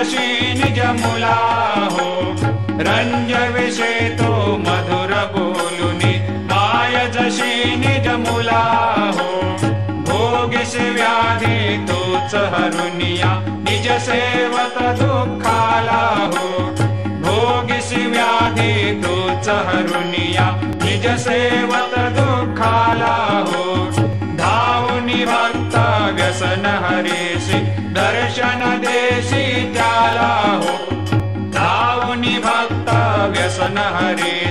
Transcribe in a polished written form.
जशी निज मुला हो, रंज विषे तो मधुर बोलुनी, माय जशी निज मुला हो, भोगिस व्याधी तोच हरुनिया, निज सेवक दुःखाला हो, भोगिस व्याधी तोच हरुनिया, निज सेवक दुःखाला हो, धावुनी भक्त व्यसन हरेसी, दर्शन देसी त्याला हो, धावुनी भक्त व्यसन हरेसी